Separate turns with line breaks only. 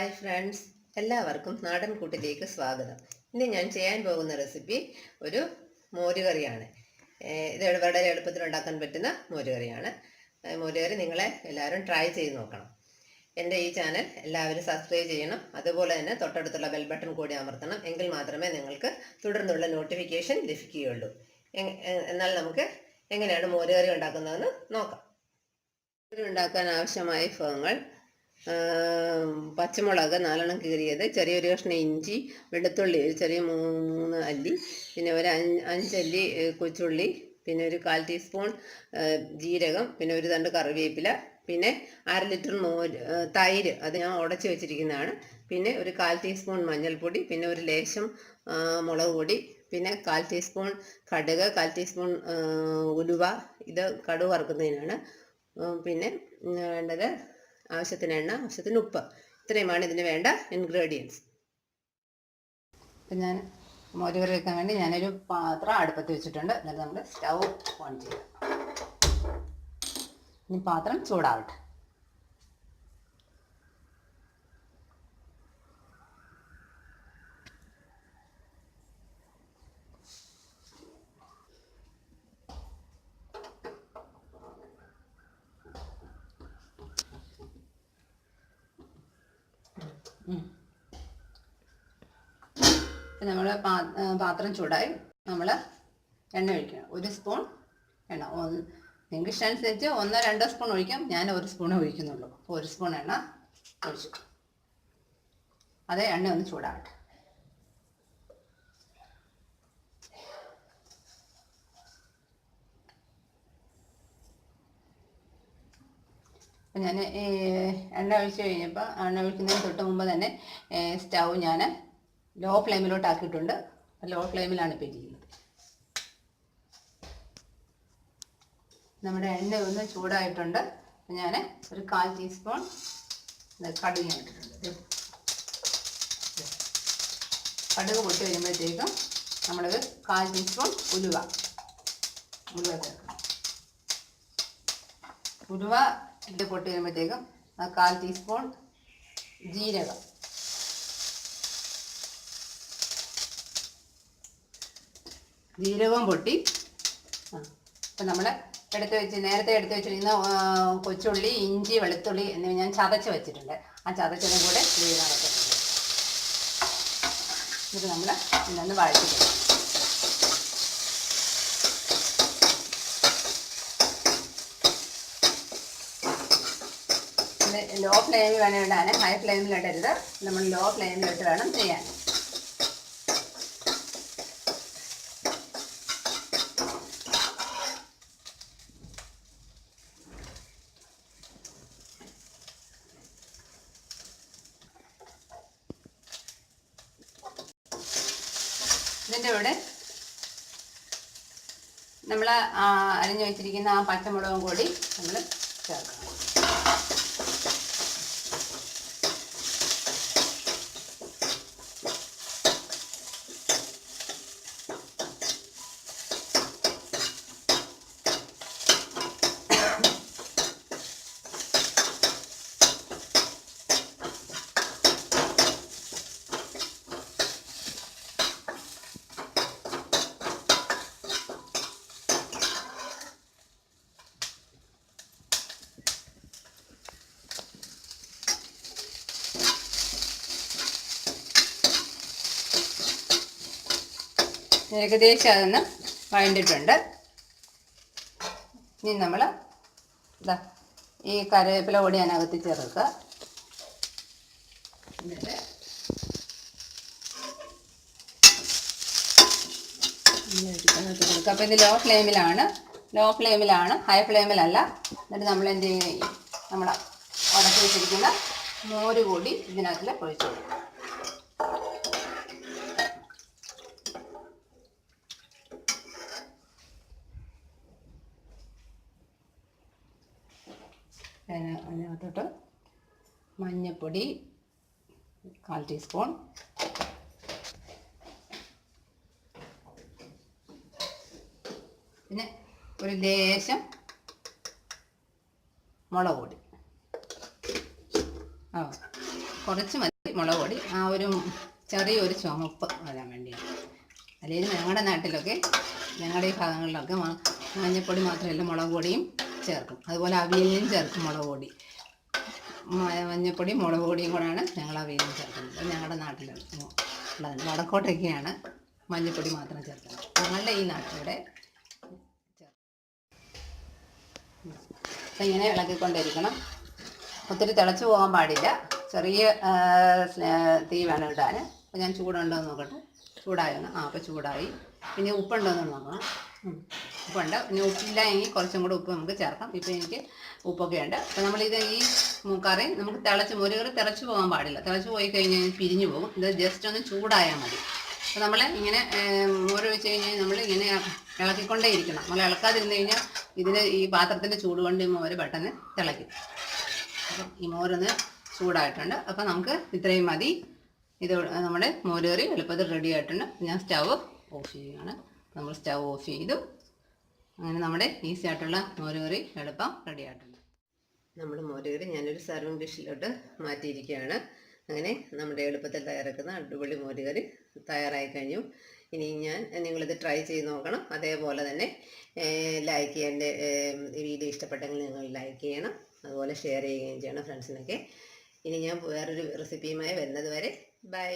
Hi friends, എല്ലാവർക്കും നാടൻകൂട്ടിലേക്ക് സ്വാഗതം. ഇന്ന് ഞാൻ ചെയ്യാൻ പോകുന്ന റെസിപ്പി ഒരു മോരുകറിയാണ്. ഇത് വളരെ എളുപ്പത്തിൽ ഉണ്ടാക്കാൻ പറ്റുന്ന മോരുകറിയാണ്. മോരുകറി നിങ്ങളെ എല്ലാവരും ട്രൈ ചെയ്ത് നോക്കണം. എൻ്റെ ഈ ചാനൽ എല്ലാവരും സബ്സ്ക്രൈബ് ചെയ്യണം. അതുപോലെ തന്നെ തൊട്ടടുത്തുള്ള ബെൽ ബട്ടൺ കൂടി അമർത്തണം. എങ്കിൽ മാത്രമേ നിങ്ങൾക്ക് തുടർന്നുള്ള നോട്ടിഫിക്കേഷൻ ലഭിക്കുകയുള്ളൂ. എന്നാൽ നമുക്ക് എങ്ങനെയാണ് മോരുകറി ഉണ്ടാക്കുന്നതെന്ന് നോക്കാം. മോരുകറി ഉണ്ടാക്കാൻ ആവശ്യമായ വിഭവങ്ങൾ: പച്ചമുളക് 4 കീറിയത്, ചെറിയൊരു കഷ്ണം ഇഞ്ചി, വെളുത്തുള്ളി ഒരു ചെറിയ 3 അല്ലി, പിന്നെ ഒരു 5 അല്ലി കൊച്ചുള്ളി, പിന്നെ ഒരു 1/4 ടീസ്പൂൺ ജീരകം, പിന്നെ ഒരു തണ്ട് കറിവേപ്പില, പിന്നെ 1/2 ലിറ്റർ തൈര്, അത് ഞാൻ ഉടച്ച് വെച്ചിരിക്കുന്നതാണ്, പിന്നെ ഒരു 1/4 ടീസ്പൂൺ മഞ്ഞൾപ്പൊടി, പിന്നെ ഒരു ലേശം മുളക് പൊടി, പിന്നെ 1/4 ടീസ്പൂൺ കടുക്, 1/4 ടീസ്പൂൺ ഉലുവ, ഇത് കടുക് വറുക്കുന്നതിനാണ്, പിന്നെ വേണ്ടത് ആവശ്യത്തിന് എണ്ണ, ആവശ്യത്തിന് ഉപ്പ്. ഇത്രയുമാണ് ഇതിന് വേണ്ട ഇൻഗ്രീഡിയൻസ്. ഇപ്പം ഞാൻ മോരുകറി വെക്കാൻ വേണ്ടി ഞാനൊരു പാത്രം അടുപ്പത്ത് വെച്ചിട്ടുണ്ട്. എന്നിട്ട് നമ്മൾ സ്റ്റൗ ഓൺ ചെയ്യാം. ഇനി പാത്രം ചൂടാവട്ടെ. നമ്മൾ പാത്രം ചൂടായി നമ്മൾ എണ്ണ ഒഴിക്കണം. 1 സ്പൂൺ എണ്ണ, നിങ്ങൾക്ക് ഇഷ്ടമനുസരിച്ച് 1-2 സ്പൂൺ ഒഴിക്കാം. ഞാൻ 1 സ്പൂണേ ഒഴിക്കുന്നുള്ളൂ. അപ്പോൾ 1 സ്പൂൺ എണ്ണ ഒഴിച്ചു. അതേ എണ്ണ ഒന്ന് ചൂടാവട്ടെ. അപ്പം ഞാൻ എണ്ണ ഒഴിച്ച് കഴിഞ്ഞപ്പോൾ, എണ്ണ ഒഴിക്കുന്നതിന് തൊട്ട് മുമ്പ് തന്നെ സ്റ്റൗ ഞാൻ ലോ ഫ്ലെയിമിലോട്ട് ആക്കിയിട്ടുണ്ട്. ലോ ഫ്ലെയിമിലാണ് ഇപ്പോൾ ഇരിക്കുന്നത്. നമ്മുടെ എണ്ണ ഒന്ന് ചൂടായിട്ടുണ്ട്. ഞാൻ ഒരു 1/4 ടീസ്പൂൺ കടുക് ഞാൻ ഇട്ടിട്ടുണ്ട്. കടുക് പൊട്ടി വരുമ്പോഴത്തേക്കും നമ്മളൊരു 1/4 ടീസ്പൂൺ ഉലുവ ചേർക്കണം. ഉലുവ ഇത് പൊട്ടി വരുമ്പോഴത്തേക്കും 1/4 ടീസ്പൂൺ ജീരകം, പൊട്ടി. അപ്പം നമ്മൾ നേരത്തെ എടുത്ത് വെച്ചിരിക്കുന്ന കൊച്ചുള്ളി, ഇഞ്ചി, വെളുത്തുള്ളി എന്നിവ ഞാൻ ചതച്ച് വെച്ചിട്ടുണ്ട്. ആ ചതച്ചതും കൂടെ ഇതിനകത്തിട്ടുണ്ട്. ഇത് നമ്മൾ ഇതൊന്ന് വഴറ്റിക്കണം. ലോ ഫ്ലെയിമിൽ വേണം ഇടാൻ, ഹൈ ഫ്ലെയിമിൽ ഇടരുത്. നമ്മൾ ലോ ഫ്ലെയിമിലിട്ട് വേണം ചെയ്യാൻ. ഇതിൻ്റെ കൂടെ നമ്മൾ അരിഞ്ഞു വെച്ചിരിക്കുന്ന ആ പച്ചമുളകും കൂടി നമ്മൾ ചേർക്കണം. ഏകദേശം അതൊന്ന് വഴണ്ടിട്ടുണ്ട്. ഇനി നമ്മൾ ഈ കറിവേപ്പില കൂടി അതിനകത്ത് ചേർക്കുക. എന്നിട്ട് കൊടുക്കുക. അപ്പോൾ ഇത് ലോ ഫ്ലെയിമിലാണ്, ഹൈ ഫ്ലെയിമിലല്ല. എന്നിട്ട് നമ്മൾ എന്ത് ചെയ്യും, നമ്മൾ ഉടക്കി വെച്ചിരിക്കുന്ന മോര് കൂടി ഇതിനകത്തിൽ ഒഴിച്ചു കൊടുക്കും. അതിനകത്തോട്ട് മഞ്ഞൾപ്പൊടി 1/4 ടീസ്പൂൺ, പിന്നെ ഒരു ലേശം മുളക് പൊടി, കുറച്ച് മതി.
മുളക് പൊടി ആ ഒരു ചെറിയൊരു ചുമപ്പ് വരാൻ വേണ്ടിയാണ്. അല്ലെങ്കിൽ ഞങ്ങളുടെ നാട്ടിലൊക്കെ ഞങ്ങളുടെ ഈ ഭാഗങ്ങളിലൊക്കെ മഞ്ഞൾപ്പൊടി മാത്രമല്ല മുളക് പൊടിയും ചേർക്കും. അതുപോലെ അവിയലിനും ചേർക്കും മുളക് പൊടി. മഞ്ഞൾപ്പൊടി മുളക് പൊടിയും കൂടെയാണ് ഞങ്ങൾ അവിയലിനും ചേർക്കുന്നത്. ഞങ്ങളുടെ നാട്ടിൽ ഉള്ളത്. വടക്കോട്ടൊക്കെയാണ് മഞ്ഞൾപ്പൊടി മാത്രം ചേർക്കുന്നത്. ഞങ്ങളുടെ ഈ നാട്ടിലൂടെ അപ്പം ഇങ്ങനെ ഇളക്കിക്കൊണ്ടിരിക്കണം. ഒത്തിരി തിളച്ച് പോകാൻ പാടില്ല. ചെറിയ തീ വേണം ഇടാൻ. അപ്പോൾ ഞാൻ ചൂടുണ്ടോ എന്ന് നോക്കട്ടെ. ചൂടായിരുന്നു. അപ്പോൾ ചൂടായി. പിന്നെ ഉപ്പുണ്ടോ എന്ന് നോക്കണം. ഉപ്പുണ്ട്. പിന്നെ ഉപ്പില്ല എങ്കിൽ കുറച്ചും കൂടെ ഉപ്പ് നമുക്ക് ചേർക്കാം. ഇപ്പോൾ എനിക്ക് ഉപ്പൊക്കെ ഉണ്ട്. അപ്പോൾ നമ്മളിത് ഈ കറി നമുക്ക് മോര് കറി തിളച്ച് പോകാൻ പാടില്ല. തിളച്ച് പോയി കഴിഞ്ഞാൽ പിരിഞ്ഞു പോകും. ഇത് ജസ്റ്റ് ഒന്ന് ചൂടായാൽ മതി. അപ്പോൾ നമ്മൾ ഇങ്ങനെ മോര് വെച്ച് കഴിഞ്ഞാൽ നമ്മൾ ഇങ്ങനെ ഇളക്കിക്കൊണ്ടേ ഇരിക്കണം. നമ്മൾ ഇളക്കാതിരുന്ന് കഴിഞ്ഞാൽ ഈ പാത്രത്തിൻ്റെ ചൂട് കൊണ്ട് ഈ മോര് പെട്ടെന്ന് തിളയ്ക്കും. അപ്പം ഈ മോരൊന്ന് ചൂടായിട്ടുണ്ട്. അപ്പം നമുക്ക് ഇത്രയും മതി. ഇത് നമ്മുടെ മോര് കറി എളുപ്പത്തിൽ റെഡി ആയിട്ടുണ്ട്. ഞാൻ സ്റ്റവ് ഓഫ് ചെയ്യുകയാണ്. നമ്മൾ സ്റ്റവ് ഓഫ് ചെയ്തു. അങ്ങനെ നമ്മുടെ ഈസി ആയിട്ടുള്ള മോര് കറി എളുപ്പം റെഡി ആയിട്ടുണ്ട്.
നമ്മുടെ മോര് കറി ഞാനൊരു സർവിങ് ഡിഷിലോട്ട് മാറ്റിയിരിക്കുകയാണ്. അങ്ങനെ നമ്മുടെ എളുപ്പത്തിൽ തയ്യാറാക്കുന്ന അടിപൊളി മോര് കറി തയ്യാറായി കഴിഞ്ഞു. ഇനി നിങ്ങളിത് ട്രൈ ചെയ്ത് നോക്കണം. അതേപോലെ തന്നെ ലൈക്ക് ചെയ്യാൻ, വീഡിയോ ഇഷ്ടപ്പെട്ടെങ്കിൽ നിങ്ങൾ ലൈക്ക് ചെയ്യണം. അതുപോലെ ഷെയർ ചെയ്യുകയും ചെയ്യണം ഫ്രണ്ട്സിനൊക്കെ. ഇനി ഞാൻ വേറൊരു റെസിപ്പിയുമായി വരുന്നത് വരെ ബൈ.